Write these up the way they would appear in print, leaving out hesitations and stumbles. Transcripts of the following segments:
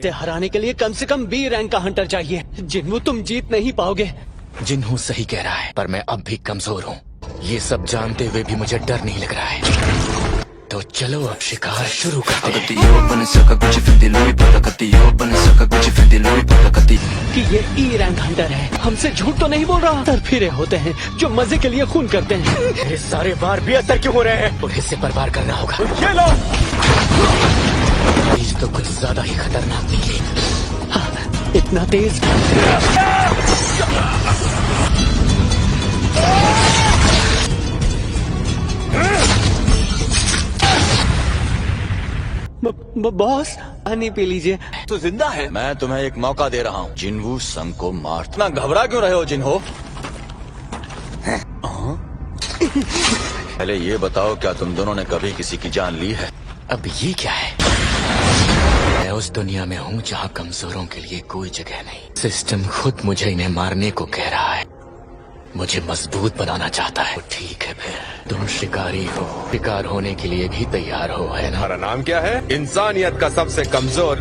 ते हराने के लिए कम से कम बी रैंक का हंटर चाहिए। जिन्हों तुम जीत नहीं पाओगे। जिन्हों सही कह रहा है, पर मैं अब भी कमजोर हूँ। ये सब जानते हुए भी मुझे डर नहीं लग रहा है। तो चलो अब शिकार शुरू करते हैं। कि ये ई रैंक हंटर है, हमसे झूठ तो नहीं बोल रहा। तरफीरे होते हैं जो मजे के लिए खून करते हैं। ये सारे बार बेअसर क्यों हो रहे हैं? और हिस्से पर वार करना होगा। ये लो। चीज तो कुछ ज्यादा ही खतरनाक निकली। हाँ, इतना तेज। बॉस पानी पी लीजिए। तो जिंदा है। मैं तुम्हें एक मौका दे रहा हूँ। जिन्वू संग को मार। इतना घबरा क्यों रहे हो जिन्हो? पहले ये बताओ, क्या तुम दोनों ने कभी किसी की जान ली है? अब ये क्या है? मैं उस दुनिया में हूँ जहाँ कमजोरों के लिए कोई जगह नहीं। सिस्टम खुद मुझे इन्हें मारने को कह रहा है। मुझे मजबूत बनाना चाहता है। ठीक है, फिर तुम शिकारी हो, शिकार होने के लिए भी तैयार हो, है ना? हमारा नाम क्या है? इंसानियत का सबसे कमजोर।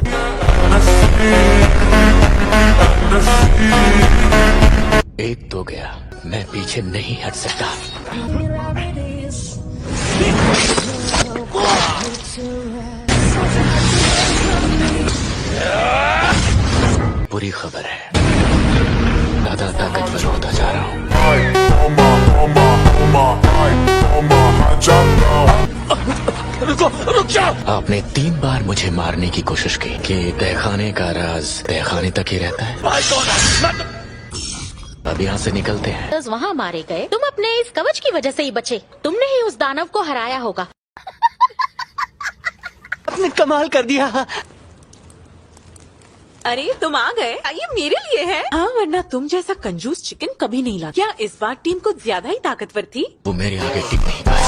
एक तो गया, मैं पीछे नहीं हट सकता। बुरी खबर है, ज्यादा ताकतवर होता जा रहा हूँ। रुक जाओ। आपने 3 बार मुझे मारने की कोशिश की कि तहखाने का राज तहखाने तक ही रहता है। अब यहाँ से निकलते हैं। वहाँ मारे गए, तुम अपने इस कवच की वजह से ही बचे। तुमने ही उस दानव को हराया होगा। आपने कमाल कर दिया। अरे तुम आ गए, ये मेरे लिए है। हाँ, वरना तुम जैसा कंजूस चिकन कभी नहीं ला। क्या इस बार टीम कुछ ज्यादा ही ताकतवर थी? वो मेरे आगे टिक नहीं पाया।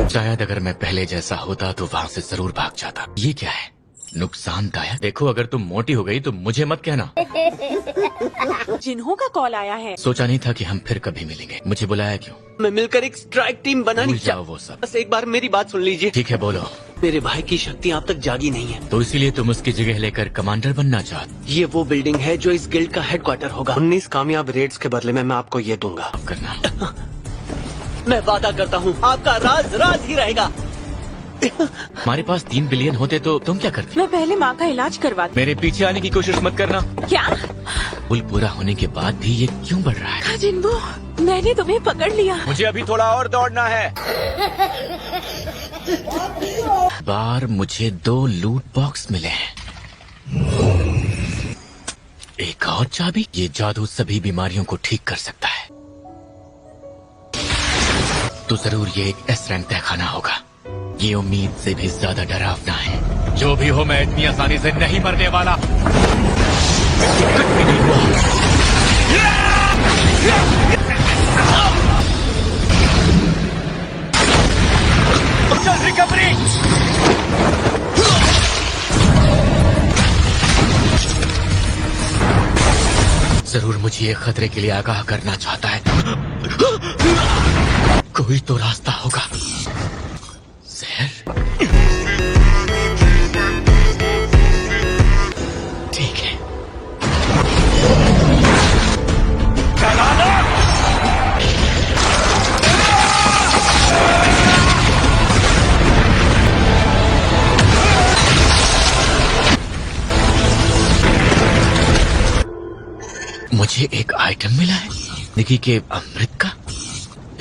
शायद अगर मैं पहले जैसा होता तो वहाँ से जरूर भाग जाता। ये क्या है? नुकसानदायक। देखो, अगर तुम मोटी हो गई तो मुझे मत कहना। जिन्हों का कॉल आया है। सोचा नहीं था कि हम फिर कभी मिलेंगे। मुझे बुलाया क्यों? मैं मिलकर एक स्ट्राइक टीम बनानी भूल जाओ वो सब। बस एक बार मेरी बात सुन लीजिए। ठीक है, बोलो। मेरे भाई की शक्ति आप तक जागी नहीं है, तो इसीलिए तुम उसकी जगह लेकर कमांडर बनना चाहते? ये वो बिल्डिंग है जो इस गिल्ड का हेडक्वार्टर होगा। 19 कामयाब रेड्स के बदले में मैं आपको ये दूंगा। माफ करना। मैं वादा करता हूँ आपका राज राज ही रहेगा। हमारे पास 3 बिलियन होते तो तुम क्या करती? मैं पहले माँ का इलाज करवाती। मेरे पीछे आने की कोशिश मत करना। क्या? पुल पूरा होने के बाद भी ये क्यों बढ़ रहा है? जिन्हो, मैंने तुम्हें पकड़ लिया। मुझे अभी थोड़ा और दौड़ना है। बार मुझे 2 लूट बॉक्स मिले हैं। एक और चाबी। ये जादू सभी बीमारियों को ठीक कर सकता है। तो जरूर ये एक एस रैंक तहखाना होगा। ये उम्मीद से भी ज्यादा डरावना है। जो भी हो, मैं इतनी आसानी से नहीं मरने वाला। कुछ भी नहीं हुआ। चल रिकवरी। जरूर मुझे ये खतरे के लिए आगाह करना चाहता है। कोई तो रास्ता होगा। जहर। ठीक है। मुझे एक आइटम मिला है, निकी के अमृत का।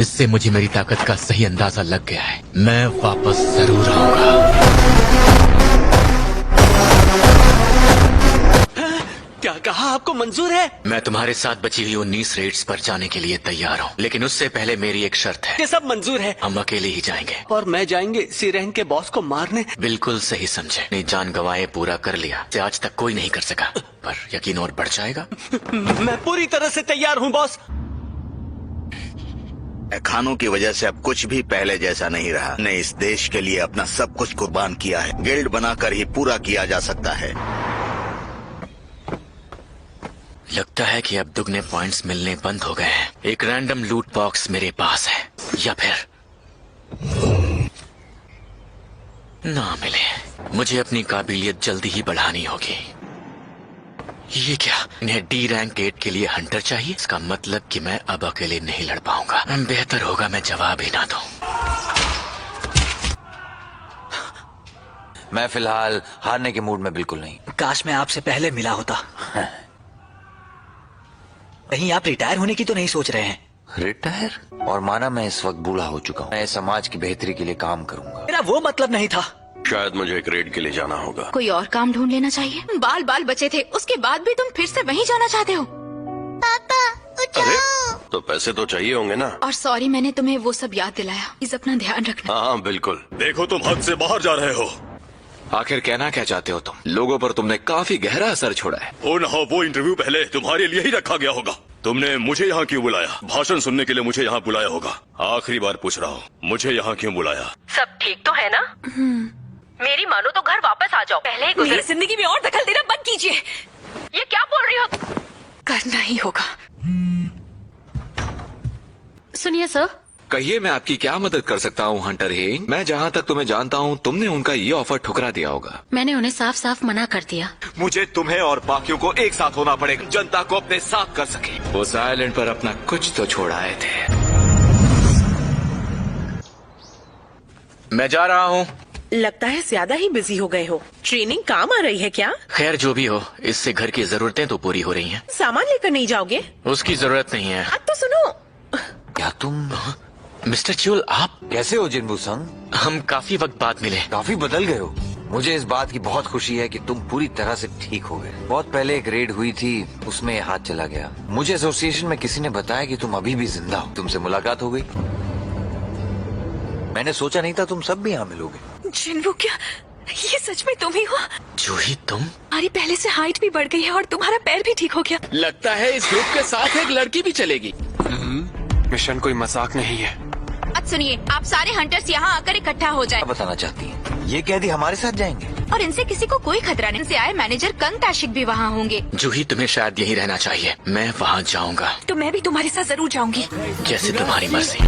इससे मुझे मेरी ताकत का सही अंदाजा लग गया है। मैं वापस जरूर आऊंगा। क्या कहा? आपको मंजूर है? मैं तुम्हारे साथ बची हुई 19 रेड्स पर जाने के लिए तैयार हूँ, लेकिन उससे पहले मेरी एक शर्त है। ये सब मंजूर है। हम अकेले ही जाएंगे। और मैं जाएंगे सिरहन के बॉस को मारने। बिल्कुल सही समझे। अपनी जान गंवाए पूरा कर लिया से आज तक कोई नहीं कर सका, पर यकीन और बढ़ जाएगा। मैं पूरी तरह से तैयार हूँ बॉस। खानों की वजह से अब कुछ भी पहले जैसा नहीं रहा। ने इस देश के लिए अपना सब कुछ कुर्बान किया है। गिल्ड बनाकर ही पूरा किया जा सकता है। लगता है कि अब दुगने पॉइंट्स मिलने बंद हो गए हैं। एक रैंडम लूट बॉक्स मेरे पास है, या फिर ना मिले। मुझे अपनी काबिलियत जल्दी ही बढ़ानी होगी। ये क्या, इन्हें डी रैंक गेट के लिए हंटर चाहिए? इसका मतलब कि मैं अब अकेले नहीं लड़ पाऊंगा। बेहतर होगा मैं जवाब ही ना दूं। मैं फिलहाल हारने के मूड में बिल्कुल नहीं। काश मैं आपसे पहले मिला होता। कहीं आप रिटायर होने की तो नहीं सोच रहे हैं? रिटायर? और माना मैं इस वक्त बूढ़ा हो चुका हूँ। मैं समाज की बेहतरी के लिए काम करूंगा। मेरा वो मतलब नहीं था। शायद मुझे एक रेड के लिए जाना होगा। कोई और काम ढूंढ लेना चाहिए। बाल बाल बचे थे, उसके बाद भी तुम फिर से वहीं जाना चाहते हो? पापा अरे तो पैसे तो चाहिए होंगे ना। और सॉरी मैंने तुम्हें वो सब याद दिलाया। प्लीज अपना ध्यान रखना। हाँ बिल्कुल। देखो तुम हद से बाहर जा रहे हो। आखिर कहना क्या चाहते हो तुम? लोगों पर तुमने काफी गहरा असर छोड़ा है। ओ ना, वो इंटरव्यू पहले तुम्हारे लिए ही रखा गया होगा। तुमने मुझे यहाँ क्यों बुलाया? भाषण सुनने के लिए मुझे यहाँ बुलाया होगा। आखिरी बार पूछ रहा हूँ, मुझे यहाँ क्यों बुलाया? सब ठीक तो है ना? मेरी मानो तो घर वापस आ जाओ। पहले ही मेरी जिंदगी में और दखल देना बंद कीजिए। ये क्या बोल रही हो? करना ही होगा। सुनिए सर, कहिए मैं आपकी क्या मदद कर सकता हूँ हंटर हेन? मैं जहाँ तक तुम्हें जानता हूँ तुमने उनका ये ऑफर ठुकरा दिया होगा। मैंने उन्हें साफ साफ मना कर दिया। मुझे तुम्हें और बाकियों को एक साथ होना पड़ेगा, जनता को अपने साथ कर सके। उस आइलैंड पर अपना कुछ तो छोड़ आए थे। मैं जा रहा हूँ। लगता है ज्यादा ही बिजी हो गए हो। ट्रेनिंग काम आ रही है क्या? खैर जो भी हो, इससे घर की जरूरतें तो पूरी हो रही हैं। सामान लेकर नहीं जाओगे? उसकी जरूरत नहीं है। अब तो सुनो। क्या तुम? मिस्टर च्यूल, आप कैसे हो जिन्बू संग? हम काफी वक्त बाद मिले। काफी बदल गए हो। मुझे इस बात की बहुत खुशी है कि तुम पूरी तरह से ठीक हो गए। बहुत पहले एक रेड हुई थी, उसमें हाथ चला गया। मुझे एसोसिएशन में किसी ने बताया कि तुम अभी भी जिंदा हो। तुमसे मुलाकात हो गई। मैंने सोचा नहीं था तुम सब भी यहाँ मिलोगे। जिन्बू, क्या ये सच में तुम ही हो? जूही तुम? तुम्हारी पहले से हाइट भी बढ़ गई है और तुम्हारा पैर भी ठीक हो गया। लगता है इस ग्रुप के साथ एक लड़की भी चलेगी। मिशन कोई मजाक नहीं है। अब सुनिए, आप सारे हंटर्स यहाँ आकर इकट्ठा हो जाएं। क्या बताना चाहती हैं? ये कैदी हमारे साथ जाएंगे? और इनसे किसी को कोई खतरा नहीं। इनसे आए मैनेजर कंग ताशिक भी वहाँ होंगे। जूही तुम्हें शायद यहीं रहना चाहिए। मैं वहाँ जाऊँगा। तो मैं भी तुम्हारे साथ जरूर जाऊंगी। जैसे तुम्हारी मर्जी।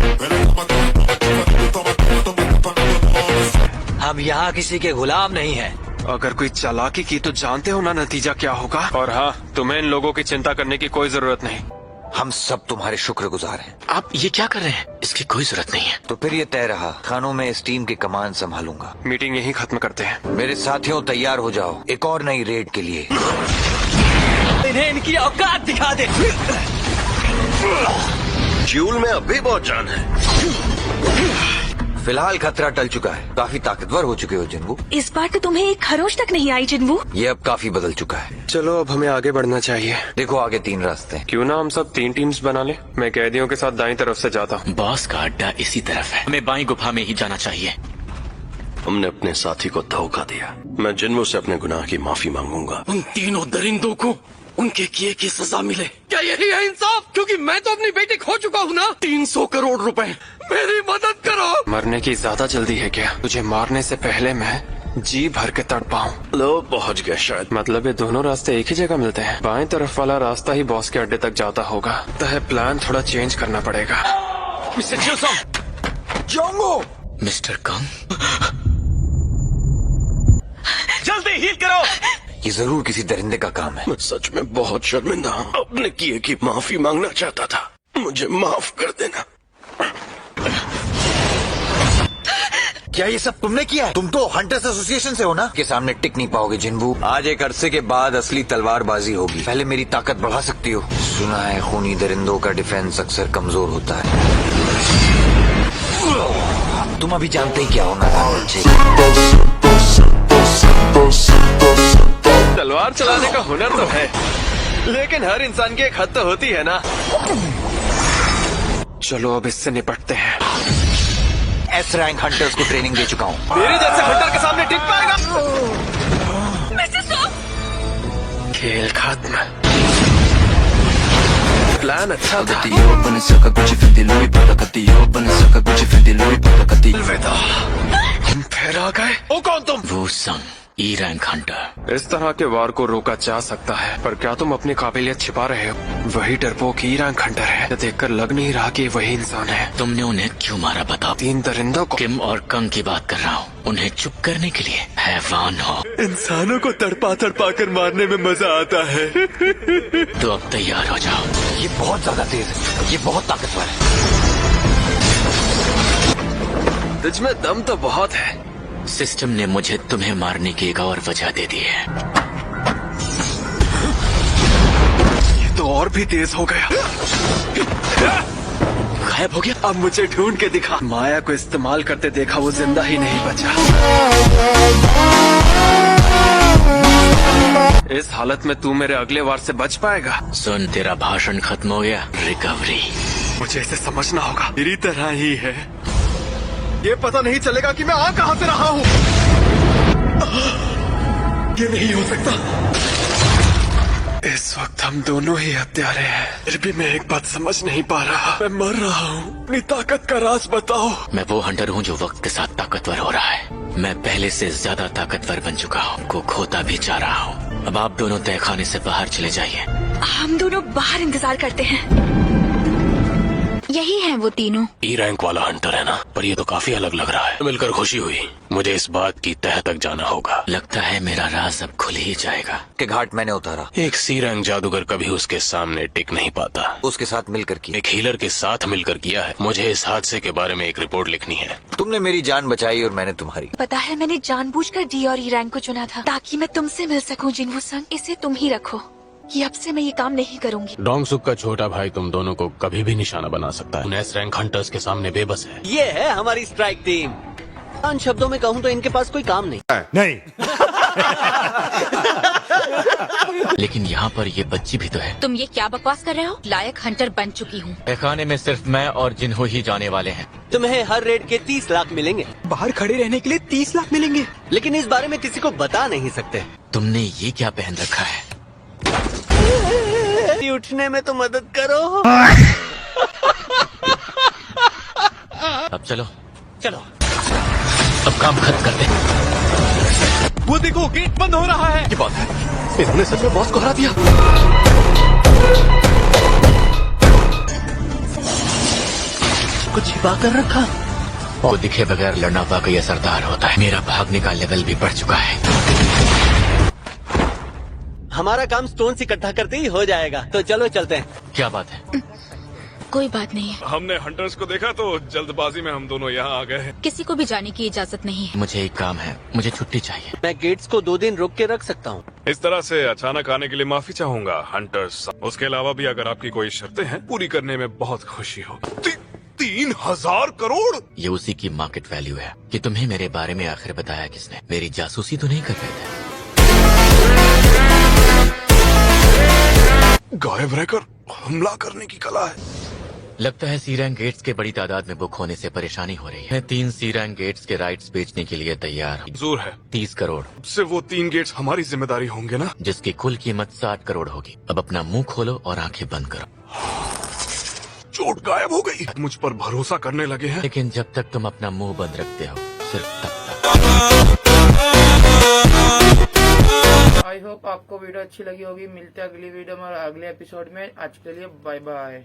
हम यहाँ किसी के गुलाम नहीं हैं। अगर कोई चालाकी की तो जानते हो ना नतीजा क्या होगा। और हाँ, तुम्हें इन लोगों की चिंता करने की कोई जरूरत नहीं। हम सब तुम्हारे शुक्रगुजार हैं। आप ये क्या कर रहे हैं? इसकी कोई जरूरत नहीं है। तो फिर ये तय रहा, खानों में इस टीम की कमान संभालूंगा। मीटिंग यहीं खत्म करते हैं। मेरे साथियों तैयार हो जाओ एक और नई रेड के लिए। इन्हें इनकी औकात दिखा दे। च्यूल में अब भी बहुत जान है। फिलहाल खतरा टल चुका है। काफी ताकतवर हो चुके हो जिन्बू। इस बार तो तुम्हें एक खरोच तक नहीं आई जिन्बू। ये अब काफी बदल चुका है। चलो अब हमें आगे बढ़ना चाहिए। देखो आगे 3 रास्ते हैं। क्यों ना हम सब 3 टीम्स बना ले। मैं कैदियों के साथ दाईं तरफ से जाता हूँ। बॉस का अड्डा इसी तरफ है। हमें बाईं गुफा में ही जाना चाहिए। हमने अपने साथी को धोखा दिया। मैं जिन्बू से अपने गुनाह की माफी मांगूंगा। उन तीनों दरिंदों को उनके किए की सजा मिले। क्या यही है इंसाफ? क्योंकि मैं तो अपनी बेटी खो चुका हूँ ना। 300 करोड़ रुपए, मेरी मदद करो। मरने की ज्यादा जल्दी है क्या? तुझे मारने से पहले मैं जी भर के तड़पाऊं। लो पहुंच गए शायद। मतलब ये दोनों रास्ते एक ही जगह मिलते हैं। बाएं तरफ वाला रास्ता ही बॉस के अड्डे तक जाता होगा। तो है प्लान थोड़ा चेंज करना पड़ेगा। मिस्टर च्यूल, जोंगो! मिस्टर कंग, जल्दी हील करो। ये जरूर किसी दरिंदे का काम है। मैं सच में बहुत शर्मिंदा हूँ। अपने किए की माफी मांगना चाहता था। मुझे माफ कर देना। क्या ये सब तुमने किया है? तुम तो हंटर्स एसोसिएशन से हो ना? के सामने टिक नहीं पाओगे जिन्बू। आज एक अरसे के बाद असली तलवारबाजी होगी। पहले मेरी ताकत बढ़ा सकती हो। सुना है खूनी दरिंदों का डिफेंस अक्सर कमजोर होता है। तुम अभी जानते ही क्या होना था बच्चे। तलवार चलाने का हुनर तो है, लेकिन हर इंसान की एक हद तो होती है ना। चलो अब इससे निपटते हैं। एस रैंक हंटर्स को ट्रेनिंग दे चुका हूँ। मेरे जैसे हंटर के सामने टिक पाएगा? खेल खत्म। प्लान अच्छा था। अलविदा। हम फिर आ गए। ओ कौन तुम? वो संग ई रैंक हंटर। इस तरह के वार को रोका जा सकता है, पर क्या तुम अपनी काबिलियत छिपा रहे हो? वही डरपोक ई रैंक हंटर है। देखकर लग नहीं रहा कि वही इंसान है। तुमने उन्हें क्यों मारा बताओ? 3 दरिंदों को। किम और कंग की बात कर रहा हूँ। उन्हें चुप करने के लिए हैवान हो। इंसानों को तड़पा तड़पा कर मारने में मजा आता है। तो अब तैयार हो जाओ। ये बहुत ज्यादा तेज है, ये बहुत ताकतवर है। तुझ में दम तो बहुत है। सिस्टम ने मुझे तुम्हें मारने की एक और वजह दे दी है। ये तो और भी तेज हो गया। गायब हो गया। अब मुझे ढूंढ के दिखा। माया को इस्तेमाल करते देखा, वो जिंदा ही नहीं बचा। इस हालत में तू मेरे अगले वार से बच पाएगा? सुन, तेरा भाषण खत्म हो गया। रिकवरी। मुझे इसे समझना होगा। मेरी तरह ही है। ये पता नहीं चलेगा कि मैं आ कहां से रहा हूँ। ये नहीं हो सकता। इस वक्त हम दोनों ही हत्यारे हैं। फिर भी मैं एक बात समझ नहीं पा रहा। मैं मर रहा हूँ। अपनी ताकत का राज बताओ। मैं वो हंटर हूँ जो वक्त के साथ ताकतवर हो रहा है। मैं पहले से ज्यादा ताकतवर बन चुका हूँ, को खोता भी जा रहा हूँ। अब आप दोनों तय खाने से बाहर चले जाइए। हम दोनों बाहर इंतजार करते हैं। यही हैं वो तीनों। ई रैंक वाला हंटर है ना, पर ये तो काफी अलग लग रहा है। मिलकर खुशी हुई। मुझे इस बात की तह तक जाना होगा। लगता है मेरा राज अब खुल ही जाएगा। के घाट मैंने उतारा। एक सी रैंक जादूगर कभी उसके सामने टिक नहीं पाता। उसके साथ मिलकर किया। एक हीलर के साथ मिलकर किया है। मुझे इस हादसे के बारे में एक रिपोर्ट लिखनी है। तुमने मेरी जान बचाई और मैंने तुम्हारी। पता है, मैंने जानबूझकर डी और ई रैंक को चुना था ताकि मैं तुमसे मिल सकूं। जिनवू संग, इसे तुम ही रखो। कि अब से मैं ये काम नहीं करूंगी। डोंगसुक का छोटा भाई तुम दोनों को कभी भी निशाना बना सकता है। एस रैंक हंटर्स के सामने बेबस है। ये है हमारी स्ट्राइक टीम। आसान शब्दों में कहूँ तो इनके पास कोई काम नहीं। लेकिन यहाँ पर ये बच्ची भी तो है। तुम ये क्या बकवास कर रहे हो? लायक हंटर बन चुकी हूँ। तहखाने में सिर्फ मैं और जिन्हो ही जाने वाले हैं। तुम्हें हर रेड के 30 लाख मिलेंगे। बाहर खड़े रहने के लिए 30 लाख मिलेंगे। लेकिन इस बारे में किसी को बता नहीं सकते। तुमने ये क्या पहन रखा है? उठने में तो मदद करो। अब चलो चलो। अब काम खत्म कर दे। वो देखो, गेट बंद हो रहा है। ये बात है, इन्होंने सच में बॉस को हरा दिया। कुछ छिपा कर रखा। वो दिखे बगैर लड़ना वाकई असरदार होता है। मेरा भागने का लेवल भी बढ़ चुका है। हमारा काम स्टोन से इकट्ठा करते ही हो जाएगा। तो चलो चलते हैं। क्या बात है? कोई बात नहीं है। हमने हंटर्स को देखा तो जल्दबाजी में हम दोनों यहाँ आ गए। किसी को भी जाने की इजाजत नहीं है। मुझे एक काम है, मुझे छुट्टी चाहिए। मैं गेट्स को 2 दिन रोक के रख सकता हूँ। इस तरह से अचानक आने के लिए माफी चाहूंगा हंटर्स। उसके अलावा भी अगर आपकी कोई शर्तें हैं, पूरी करने में बहुत खुशी होगी। 3000 करोड़? ये उसी की मार्केट वैल्यू है। कि तुम्हें मेरे बारे में आखिर बताया किसने? मेरी जासूसी तो नहीं कर रहे थे? गायब रहकर हमला करने की कला है। लगता है सी रैंक गेट्स के बड़ी तादाद में बुक होने से परेशानी हो रही है। मैं 3 सी रैंक गेट्स के राइट्स बेचने के लिए तैयार हूँ। मंजूर है। 30 करोड़। सिर्फ वो 3 गेट्स हमारी जिम्मेदारी होंगे ना? जिसकी कुल कीमत 60 करोड़ होगी। अब अपना मुंह खोलो और आंखें बंद करो। चोट गायब हो गई। मुझ पर भरोसा करने लगे हैं। लेकिन जब तक तुम अपना मुंह बंद रखते हो, सिर्फ तब तक। आई होप आपको वीडियो अच्छी लगी होगी। मिलते हैं अगली वीडियो में और अगले एपिसोड में। आज के लिए बाय बाय।